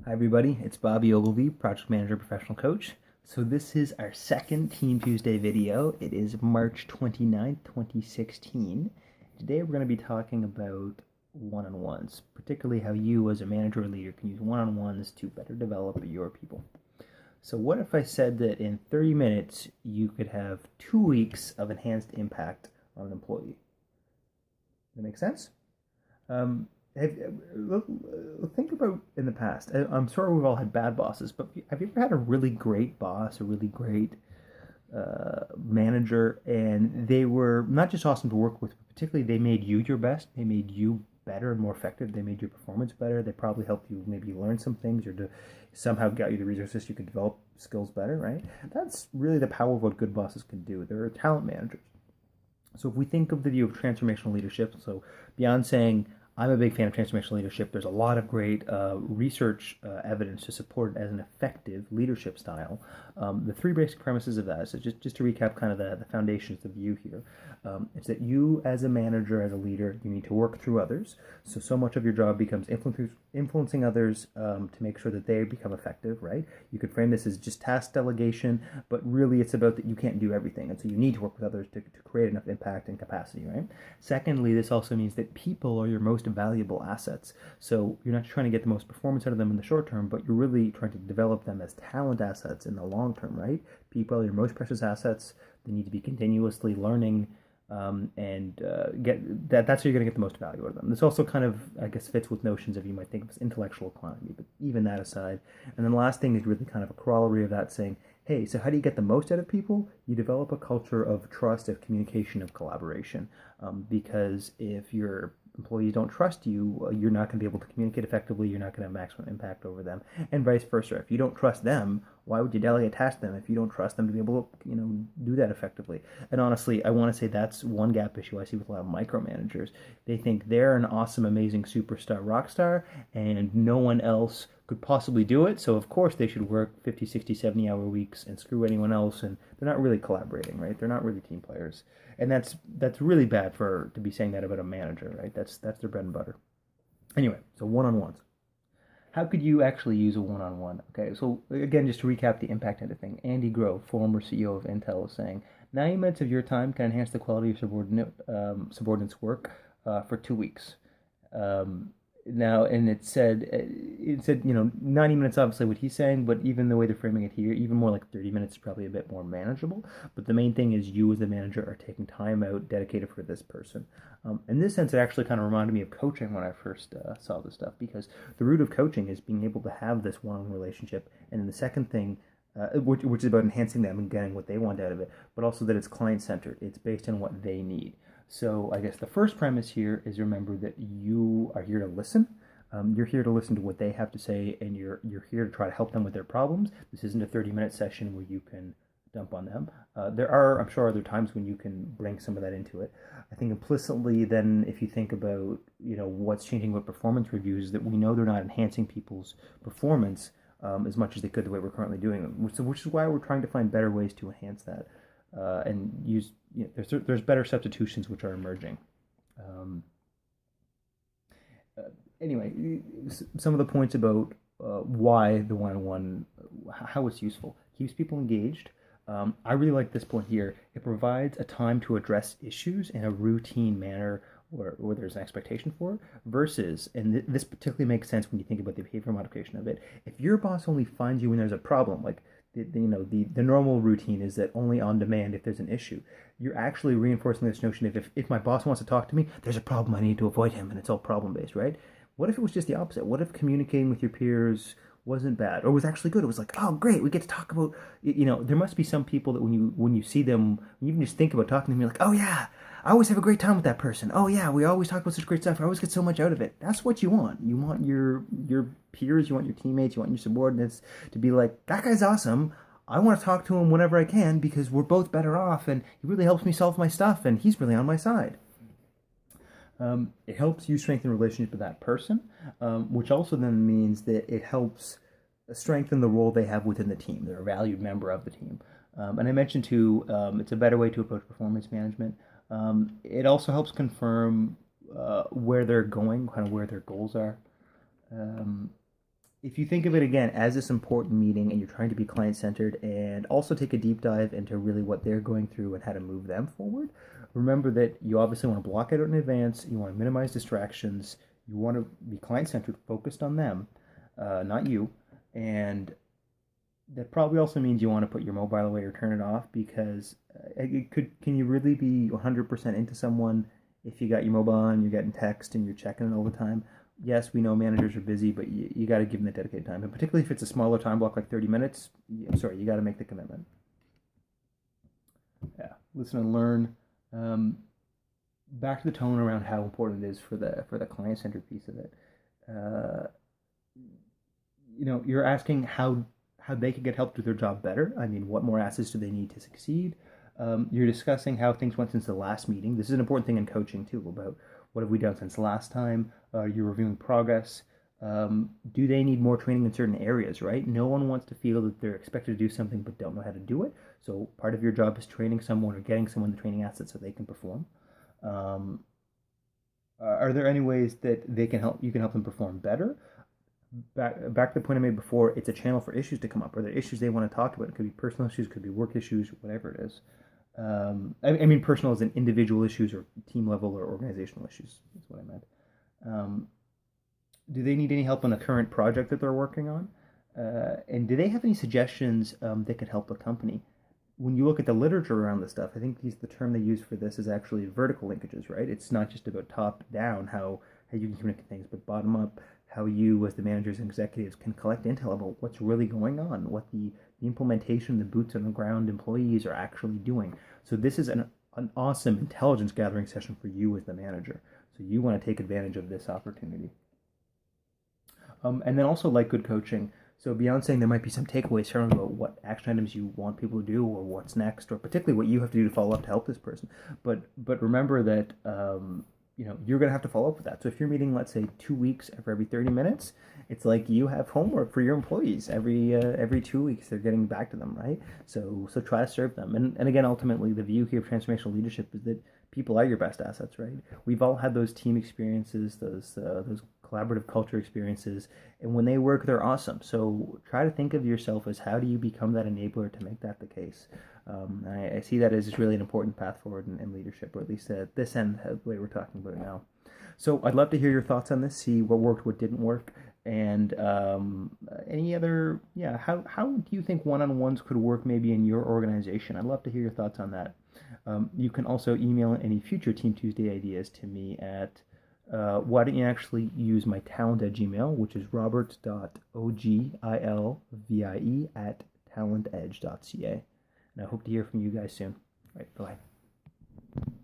Hi everybody, it's Bobby Ogilvy, Project Manager Professional Coach. So this is our second Team Tuesday video. It is March 29th, 2016. Today we're going to be talking about one-on-ones, particularly how you as a manager or leader can use one-on-ones to better develop your people. So what if I said that in 30 minutes you could have 2 weeks of enhanced impact on an employee? Does that make sense? Think about in the past. I'm sure we've all had bad bosses, but have you ever had a really great boss, a really great manager, and they were not just awesome to work with, but particularly they made you your best. They made you better and more effective. They made your performance better. They probably helped you maybe learn some things or to somehow got you the resources you could develop skills better, right? That's really the power of what good bosses can do. They're talent managers. So if we think of the view of transformational leadership, so beyond saying I'm a big fan of transformational leadership, there's a lot of great research evidence to support it as an effective leadership style. The three basic premises of that, so just to recap kind of the foundations of the view here, it's that you as a manager, as a leader, you need to work through others. So much of your job becomes influencing others to make sure that they become effective, right? You could frame this as just task delegation, but really it's about that you can't do everything. And so you need to work with others to create enough impact and capacity, right? Secondly, this also means that people are your most valuable assets. So you're not trying to get the most performance out of them in the short term, but you're really trying to develop them as talent assets in the long term, right? People are your most precious assets. They need to be continuously learning get that. That's how you're going to get the most value out of them. This also kind of, I guess, fits with notions of you might think of as intellectual economy, but even that aside. And then the last thing is really kind of a corollary of that, saying, hey, so how do you get the most out of people? You develop a culture of trust, of communication, of collaboration. Because if your employees don't trust you, you're not going to be able to communicate effectively. You're not going to have maximum impact over them, and vice versa. If you don't trust them, why would you delegate tasks to them if you don't trust them to be able to, do that effectively? And honestly, I want to say that's one gap issue I see with a lot of micromanagers. They think they're an awesome, amazing superstar rock star, and no one else could possibly do it. So of course they should work 50, 60, 70-hour weeks and screw anyone else, and they're not really collaborating, right? They're not really team players. And that's really bad to be saying that about a manager, right? That's their bread and butter. Anyway, so one-on-ones. How could you actually use a one-on-one? Okay, so again, just to recap the impact end of thing, Andy Grove, former CEO of Intel, is saying 90 minutes of your time can enhance the quality of subordinates' work for 2 weeks. Now, and it said 90 minutes, obviously what he's saying, but even the way they're framing it here, even more like 30 minutes is probably a bit more manageable. But the main thing is you as the manager are taking time out dedicated for this person. In this sense, it actually kind of reminded me of coaching when I first saw this stuff, because the root of coaching is being able to have this one-on-one relationship. And then the second thing, which is about enhancing them and getting what they want out of it, but also that it's client-centered. It's based on what they need. So I guess the first premise here is remember that you are here to listen. You're here to listen to what they have to say, and you're here to try to help them with their problems. This isn't a 30-minute session where you can dump on them. There are, I'm sure, other times when you can bring some of that into it. I think implicitly then, if you think about what's changing with performance reviews, is that we know they're not enhancing people's performance as much as they could the way we're currently doing them, which is why we're trying to find better ways to enhance that. And use there's better substitutions which are emerging. Anyway, some of the points about why the one-on-one, how it's useful, keeps people engaged. I really like this point here. It provides a time to address issues in a routine manner where there's an expectation for, versus, and this particularly makes sense when you think about the behavior modification of it, if your boss only finds you when there's a problem, like the normal routine is that only on demand if there's an issue. You're actually reinforcing this notion of if my boss wants to talk to me, there's a problem, I need to avoid him, and it's all problem-based, right? What if it was just the opposite? What if communicating with your peers wasn't bad or was actually good? It was like, oh, great, we get to talk about, there must be some people that when you see them, when you even just think about talking to them, you're like, oh yeah, I always have a great time with that person. Oh yeah, we always talk about such great stuff. I always get so much out of it. That's what you want. You want your peers, you want your teammates, you want your subordinates to be like, that guy's awesome. I want to talk to him whenever I can because we're both better off and he really helps me solve my stuff and he's really on my side. It helps you strengthen the relationship with that person, which also then means that it helps strengthen the role they have within the team. They're a valued member of the team. And I mentioned too, it's a better way to approach performance management. It also helps confirm where they're going, kind of where their goals are. if you think of it again as this important meeting and you're trying to be client centered and also take a deep dive into really what they're going through and how to move them forward, remember that you obviously want to block it out in advance. You want to minimize distractions. You want to be client centered, focused on them, not you. And that probably also means you want to put your mobile away or turn it off, because can you really be 100% into someone if you got your mobile on, you're getting text and you're checking it all the time? Yes, we know managers are busy, but you got to give them the dedicated time. And particularly if it's a smaller time block, like 30 minutes, you got to make the commitment. Yeah, listen and learn. Back to the tone around how important it is for the client-centered piece of it. Uh, you're asking how they can get help do their job better. I mean, what more assets do they need to succeed? You're discussing how things went since the last meeting. This is an important thing in coaching too, about what have we done since last time. You're reviewing progress. Do they need more training in certain areas, right? No one wants to feel that they're expected to do something but don't know how to do it. So part of your job is training someone or getting someone the training assets so they can perform. Are there any ways that you can help them perform better? Back to the point I made before, it's a channel for issues to come up, or the issues they want to talk about. It could be personal issues, it could be work issues, whatever it is. I mean, personal as in individual issues or team level or organizational issues. That's what I meant. Do they need any help on the current project that they're working on? And do they have any suggestions that could help the company? When you look at the literature around this stuff, I think the term they use for this is actually vertical linkages, right? It's not just about top down, how you can communicate things, but bottom up, how you as the managers and executives can collect intel about what's really going on, what the implementation, the boots on the ground employees are actually doing. So this is an awesome intelligence gathering session for you as the manager. So you want to take advantage of this opportunity. And then also, like good coaching, so beyond saying there might be some takeaways from about what action items you want people to do or what's next, or particularly what you have to do to follow up to help this person. But remember that you're going to have to follow up with that. So if you're meeting, let's say 2 weeks every 30 minutes, it's like you have homework for your employees every 2 weeks. They're getting back to them, right? So try to serve them. And again, ultimately, the view here of transformational leadership is that people are your best assets, right? We've all had those team experiences, those collaborative culture experiences, and when they work, they're awesome. So try to think of yourself as, how do you become that enabler to make that the case? I see that as really an important path forward in leadership, or at least at this end, the way we're talking about it now. So I'd love to hear your thoughts on this, see what worked, what didn't work, and any other, how do you think one-on-ones could work maybe in your organization? I'd love to hear your thoughts on that. You can also email any future Team Tuesday ideas to me at why don't you actually use my talent at Gmail, which is robert.ogilvie@talentedge.ca. And I hope to hear from you guys soon. All right, bye.